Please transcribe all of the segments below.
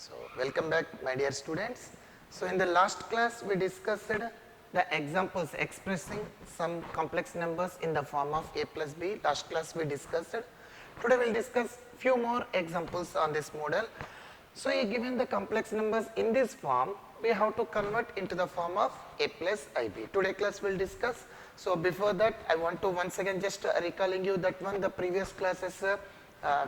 So, welcome back my dear students. So, in the last class we discussed the examples expressing some complex numbers in the form of a plus b. Last class we discussed. Today we will discuss few more examples on this model. So, given the complex numbers in this form, we have to convert into the form of a plus ib. Today class will discuss. So, before that I want to once again just recalling you that one the previous classes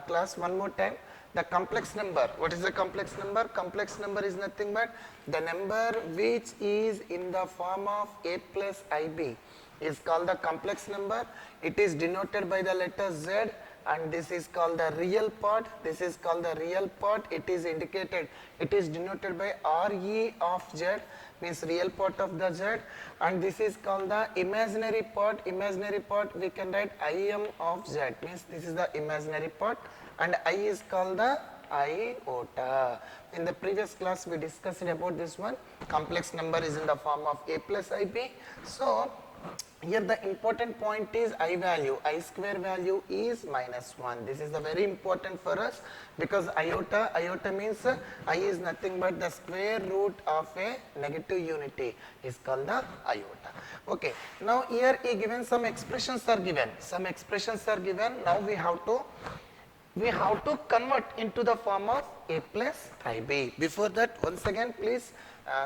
class one more time. The complex number, what is the complex number? Complex number is nothing but the number which is in the form of a plus ib is called the complex number. It is denoted by the letter z and this is called the real part. This is called the real part. It is indicated, it is denoted by re of z, means real part of the z, and this is called the imaginary part. Imaginary part we can write im of z, means this is the imaginary part, and I is called the iota. In the previous class we discussed about this one. Complex number is in the form of a plus ib. So here the important point is I value, I square value is minus 1. This is the very important for us because iota means I is nothing but the square root of a negative unity is called the iota. Okay, now here given some expressions are given. Some expressions are given. Now we have to convert into the form of a plus ib. Before that, once again please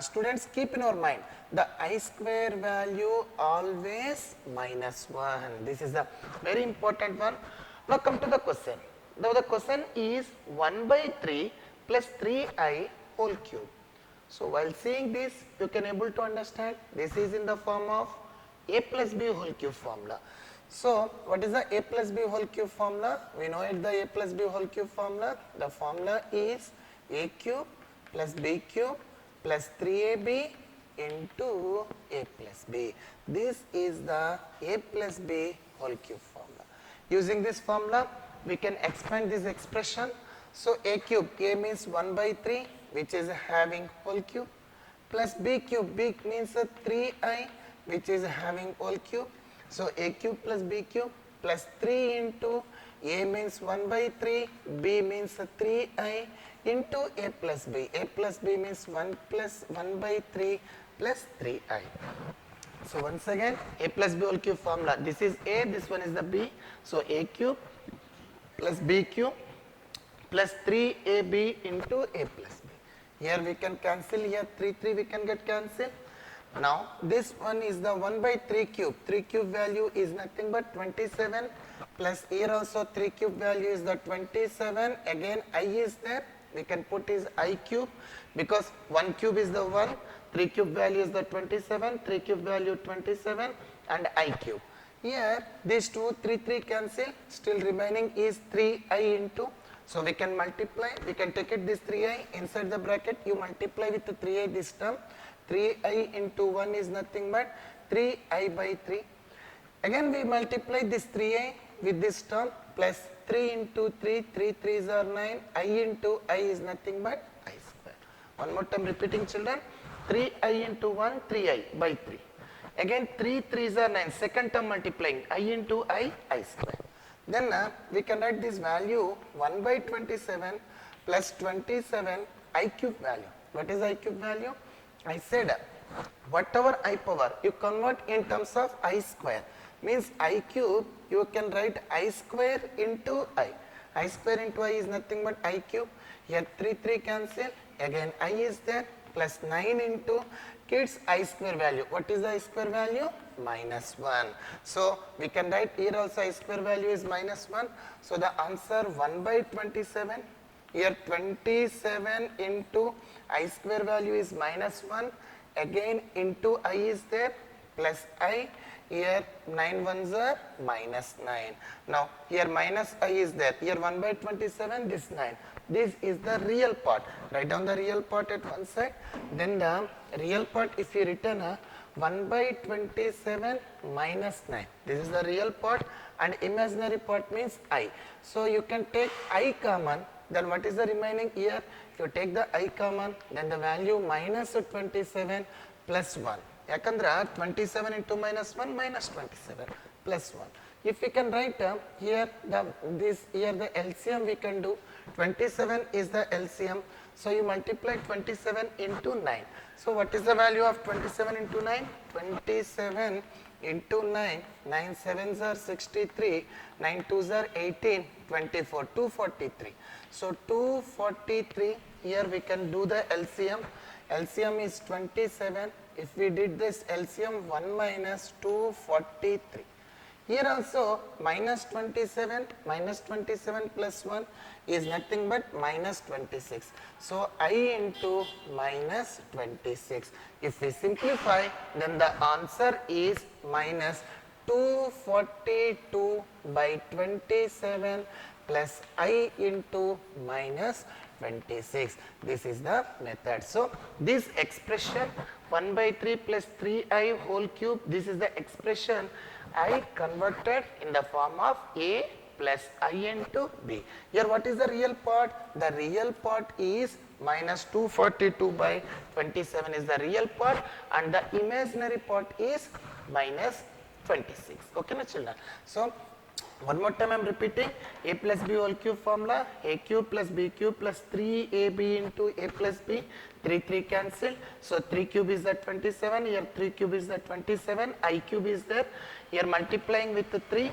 students keep in your mind the I square value always minus 1. This is the very important one. Now come to the question. Now the question is 1 by 3 plus 3i whole cube. So while seeing this you can able to understand this is in the form of a plus b whole cube formula. So, what is the a plus b whole cube formula? We know it, the a plus b whole cube formula. The formula is a cube plus b cube plus 3ab into a plus b. This is the a plus b whole cube formula. Using this formula, we can expand this expression. So, a cube, a means 1 by 3, which is having whole cube, plus b cube, b means 3i, which is having whole cube. So, a cube plus b cube plus 3 into a means 1 by 3, b means 3i into a plus b. A plus b means 1 plus 1 by 3 plus 3i. So, once again a plus b whole cube formula. This is a, this one is the b. So, a cube plus b cube plus 3ab into a plus b. Here we can cancel, here 3 we can get cancelled. Now, this one is the 1 by 3 cube. 3 cube value is nothing but 27 plus here also 3 cube value is the 27. Again, I is there. We can put is I cube because 1 cube is the 1. 3 cube value is the 27. 3 cube value 27 and I cube. Here, these two 3 cancel. Still remaining is 3i into. So, we can multiply. We can take it this 3i inside the bracket. You multiply with the 3i this term. 3i into 1 is nothing but 3i by 3. Again we multiply this 3i with this term plus 3 into 3, 3 3s are 9, I into I is nothing but I square. One more time repeating children, 3i into 1, 3i by 3. Again 3 3s are 9, second term multiplying I into I square. Then we can write this value 1 by 27 plus 27 I cube value. What is I cube value? I said whatever I power you convert in terms of I square, means I cube you can write I square into I. I square into I is nothing but I cube. Here 3 cancel, again I is there plus 9 into kids I square value. What is the I square value? Minus 1. So we can write here also I square value is minus 1. So the answer 1 by 27. Here 27 into I square value is minus 1, again into I is there plus I, here 9 ones are minus 9. Now here minus I is there, here 1 by 27, this 9. This is the real part. Write down the real part at one side. Then the real part if you written 1 by 27 minus 9. This is the real part and imaginary part means I. So you can take I common. Then what is the remaining here? If you take the I common, then the value minus 27 plus 1. Yakandra 27 into minus 1 minus 27 plus 1. If we can write here the LCM we can do 27 is the LCM. So you multiply 27 into 9. So what is the value of 27 into 9? 27 into 9, 9 sevens are 63, 9 twos are 18, 24, 243. So 243, here we can do the LCM. LCM is 27. If we did this LCM, 1 minus 243. Here also minus 27 plus 1 is nothing but minus 26. So I into minus 26. If we simplify, then the answer is minus 242 by 27 plus I into minus 26. This is the method. So this expression 1 by 3 plus 3I whole cube, this is the expression I converted in the form of A plus I into B. Here what is the real part? The real part is minus 242 by 27 is the real part, and the imaginary part is minus 26. Okay, na children? So one more time I am repeating, A plus B whole cube formula, A cube plus B cube plus 3AB into A plus B, 3 cancel. So 3 cube is the 27, here 3 cube is the 27, I cube is there, here multiplying with the 3,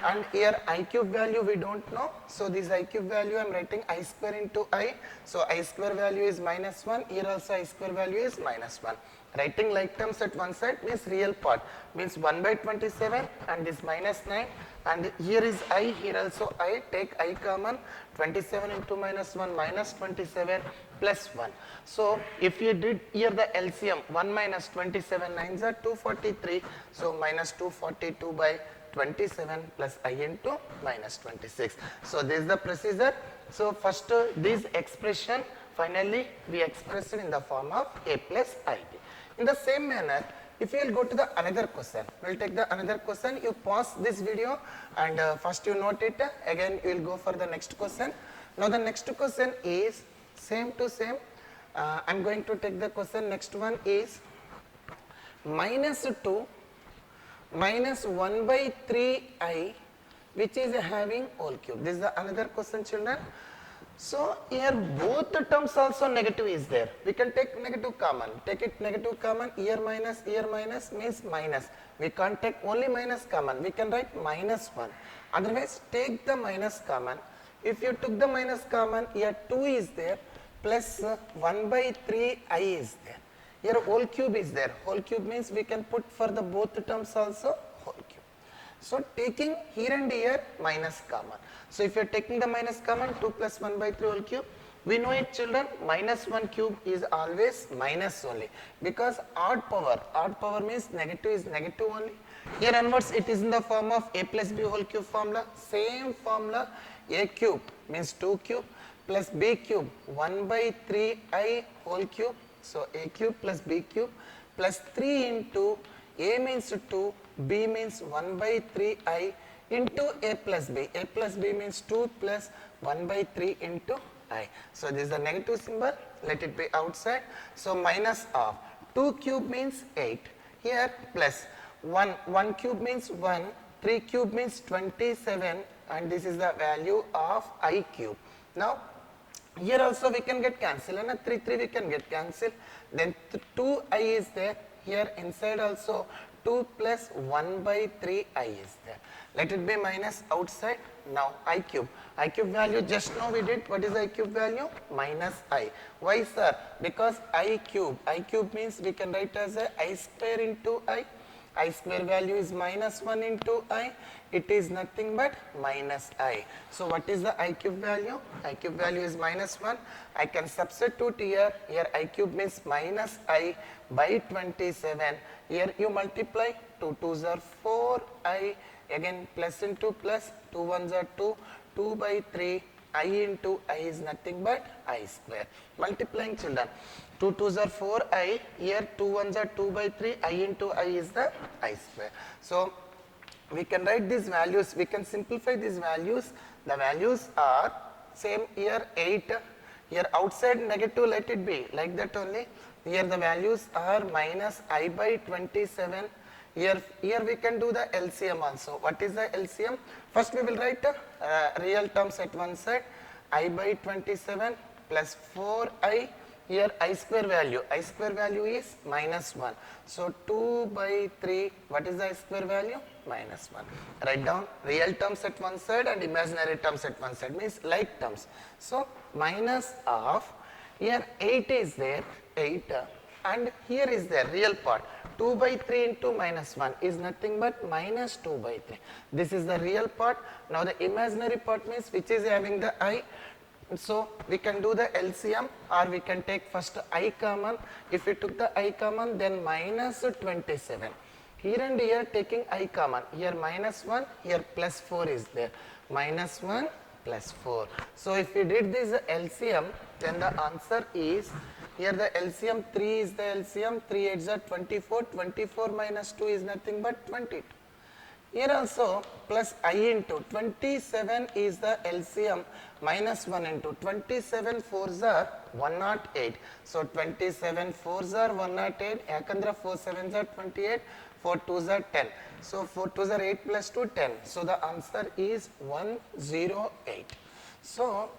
and here I cube value we don't know. So this I cube value I am writing I square into I. So I square value is minus 1, here also I square value is minus 1. Writing like terms at one side means real part, means 1 by 27 and this minus 9, and here is I, here also I, take I common, 27 into minus 1 minus 27 plus 1. So if you did here the LCM, 1 minus 27 9s are 243, so minus 242 by 27 plus I into minus 26. So this is the procedure. So first this expression finally we express it in the form of A plus IB. In the same manner, if you will go to the another question, we will take the another question. You pause this video and first you note it, again you will go for the next question. Now the next question is same to same. I am going to take the question. Next one is minus 2 minus 1 by 3I, which is having whole cube. This is the another question, children. So here both the terms also negative is there. We can take negative common. Take it negative common. Here minus means minus. We can't take only minus common. We can write minus 1. Otherwise take the minus common. If you took the minus common, here 2 is there plus 1 by 3 I is there. Here whole cube is there. Whole cube means we can put for the both terms also whole cube. So taking here and here minus common. So if you are taking the minus common, 2 plus 1 by 3 whole cube, we know it, children, minus 1 cube is always minus only, because odd power means negative is negative only. Here onwards it is in the form of A plus B whole cube formula. Same formula, A cube means 2 cube plus B cube 1 by 3I whole cube. So A cube plus B cube plus 3 into A means 2, B means 1 by 3I into A plus B. A plus B means 2 plus 1 by 3 into I. So this is a negative symbol, let it be outside. So minus of 2 cube means 8. Here plus 1 cube means 1, 3 cube means 27, and this is the value of I cube. Now here also we can get cancel, and 3 we can get cancel. Then 2I is there. Here inside also 2 plus 1 by 3I is there. Let it be minus outside. Now I cube value just now we did. What is I cube value? Minus I. Why, sir? Because I cube means we can write as a I square into I. I square value is minus 1 into I. It is nothing but minus I. So what is the I cube value? I cube value is minus 1. I can substitute here. Here I cube means minus I by 27. Here you multiply. 2 2s are 4I. Again plus into plus. 2 1s are 2. 2 by 3. I into I is nothing but I square. Multiplying, children. 2 2s are 4I. Here 2 1s are 2 by 3. I into I is the I square. So we can write these values. We can simplify these values. The values are same here 8. Here outside negative, let it be like that only. Here the values are minus I by 27. Here we can do the LCM also. What is the LCM? First we will write real terms at one side. I by 27 plus 4I. Here I square value is minus 1. So 2 by 3, what is the I square value? Minus 1. Write down real terms at one side and imaginary terms at one side, means like terms. So minus of, here 8 is there, 8, and here is the real part. 2 by 3 into minus 1 is nothing but minus 2 by 3. This is the real part. Now the imaginary part means which is having the I. So we can do the LCM, or we can take first I common. If we took the I common, then minus 27. Here and here taking I common. Here minus 1, here plus 4 is there. Minus 1 plus 4. So if we did this LCM, then the answer is, here the LCM 3 is the LCM, 3 8s are 24, 24 minus 2 is nothing but 22. Here also plus I into 27 is the LCM, minus 1 into 27 4s are 108. So 27 4s are 108, yakandra 4 7s are 28, 4 2s are 10. So 4 2s are 8 plus 2 10. So the answer is 108. So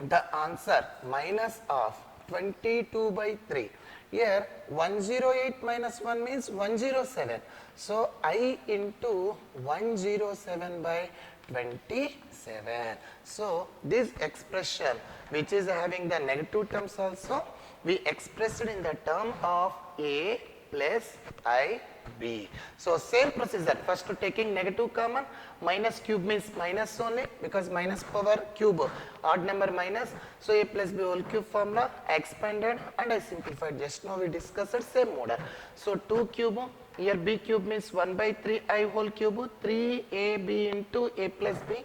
the answer minus of 22 by 3. Here 108 minus 1 means 107. So I into 107 by 27. So this expression, which is having the negative terms also, we expressed it in the term of A plus IB. So same procedure, first taking negative common, minus cube means minus only, because minus power cube, odd number minus. So A plus B whole cube formula, I expanded and I simplified. Just now we discussed it, same order. So 2 cube, here B cube means 1 by 3 I whole cube, 3AB into A plus B.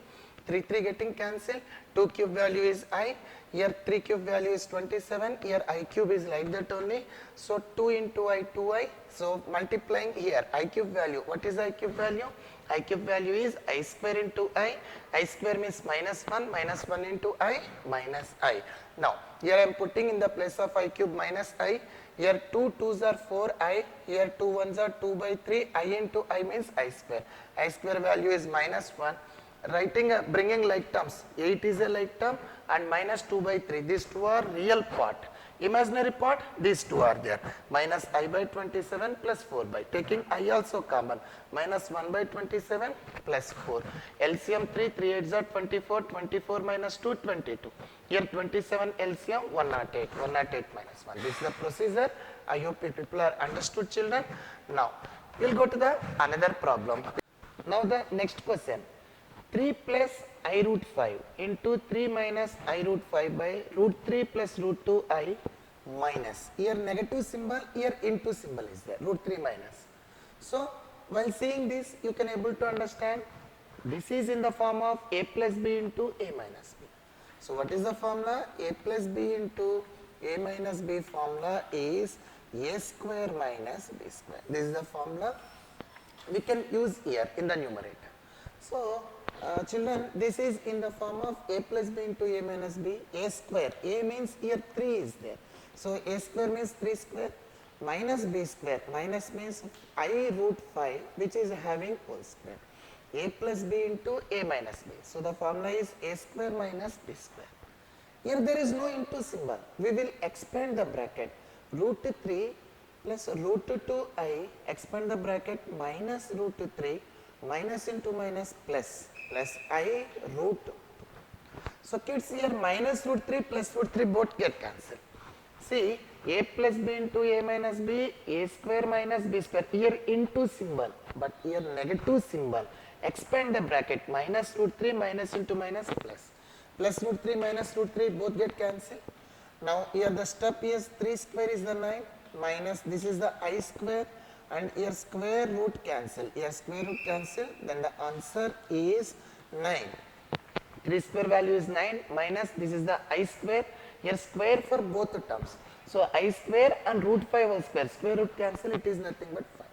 3 3 getting cancelled, 2 cube value is I, here 3 cube value is 27, here I cube is like that only. So 2 into I, 2I, so multiplying here I cube value, what is I cube value? I cube value is I square into I square means minus 1 into I minus I. Now here I am putting in the place of I cube minus I, here 2 2s are 4I, here 2 1s are 2 by 3, I into I means I square value is minus 1. Writing bringing like terms, 8 is a like term and minus 2 by 3, these two are real part. Imaginary part, these two are there. Minus I by 27 plus 4 by, taking I also common, minus 1 by 27 plus 4. LCM 3, 3 8s are 24, 24 minus 2, 22. Here 27 LCM 108, 108 minus 1. This is the procedure. I hope you people are understood, children. Now, we'll go to the another problem. Now the next question. 3 plus I root 5 into 3 minus I root 5 by root 3 plus root 2I minus. Here negative symbol, here into symbol is there, root 3 minus. So while seeing this, you can able to understand this is in the form of A plus B into A minus B. So what is the formula? A plus B into A minus B formula is A square minus B square. This is the formula we can use here in the numerator. So children, this is in the form of A plus B into A minus B, A square. A means here 3 is there. So A square means 3 square minus B square. Minus means I root 5 which is having whole square. A plus B into A minus B. So the formula is A square minus B square. Here there is no into symbol. We will expand the bracket. Root 3 plus root 2I, expand the bracket, minus root 3, minus into minus plus I root 2. So kids, here minus root 3 plus root 3 both get cancelled. See, A plus B into A minus B, A square minus B square, here into symbol, but here negative symbol. Expand the bracket, minus root 3 minus into minus plus root 3 minus root 3 both get cancelled. Now here the step is 3 square is the 9, minus this is the I square, and here square root cancel, here square root cancel, then the answer is 9. 3 square value is 9, minus this is the I square, here square for both terms. So I square and root 5 whole square root cancel, it is nothing but 5.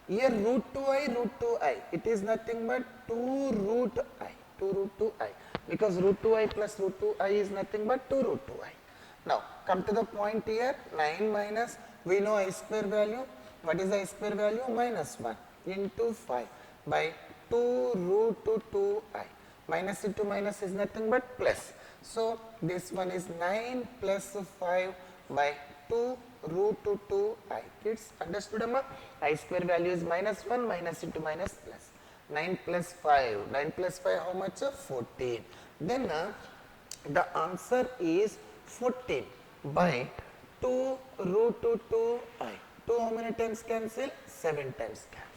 Here root 2i, it is nothing but 2 root I, because root 2i plus root 2i is nothing but 2 root 2i. Now come to the point here, 9 minus, we know I square value. What is I square value? Minus 1 into 5 by 2 root 2i. Minus into minus is nothing but plus. So this one is 9 plus 5 by 2 root 2I. Kids, understood, amma? I square value is minus 1, minus into minus plus. 9 plus 5. 9 plus 5, how much? 14. Then the answer is 14 by 2 root 2I. 2 how many times cancel? 7 times cancel.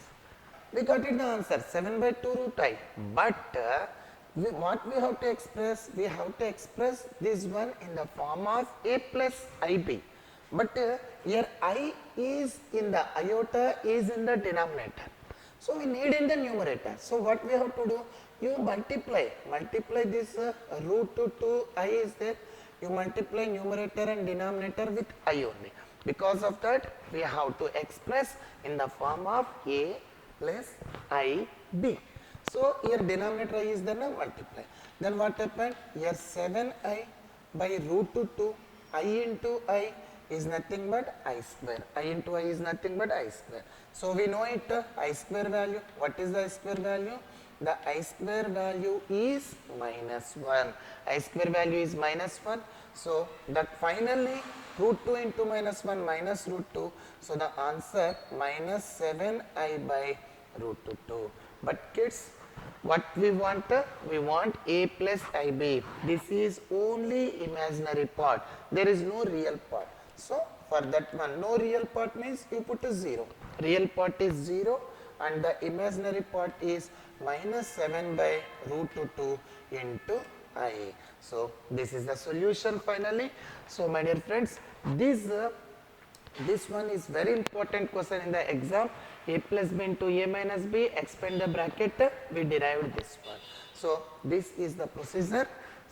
We got it the answer, 7 by 2 root I. But what we have to express? We have to express this one in the form of A plus IB. But here I is in the iota is in the denominator. So we need in the numerator. So what we have to do? You multiply this root 2I is there. You multiply numerator and denominator with I only. Because of that, we have to express in the form of A plus IB. So here denominator is then multiply. Then what happened? Here 7I by root 2, I into I is nothing but I square. I into I is nothing but I square. So we know it, I square value. What is the I square value? The I square value is minus 1. I square value is minus 1. So that finally root 2 into minus 1 minus root 2. So the answer minus 7I by root 2. But kids, what we want? We want A plus IB. This is only imaginary part. There is no real part. So for that one, no real part means you put a 0. Real part is 0 and the imaginary part is minus 7 by root 2 into I. So this is the solution finally. So my dear friends, this one is very important question in the exam. A plus b into a minus b, expand the bracket, we derived this one. So this is the procedure.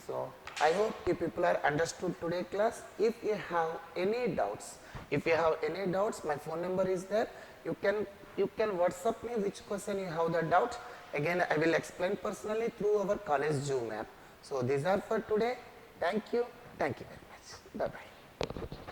So I hope you people are understood today class. If you have any doubts, my phone number is there. You can WhatsApp me which question you have the doubt. Again, I will explain personally through our college Zoom app. So these are for today. Thank you very much. Bye bye.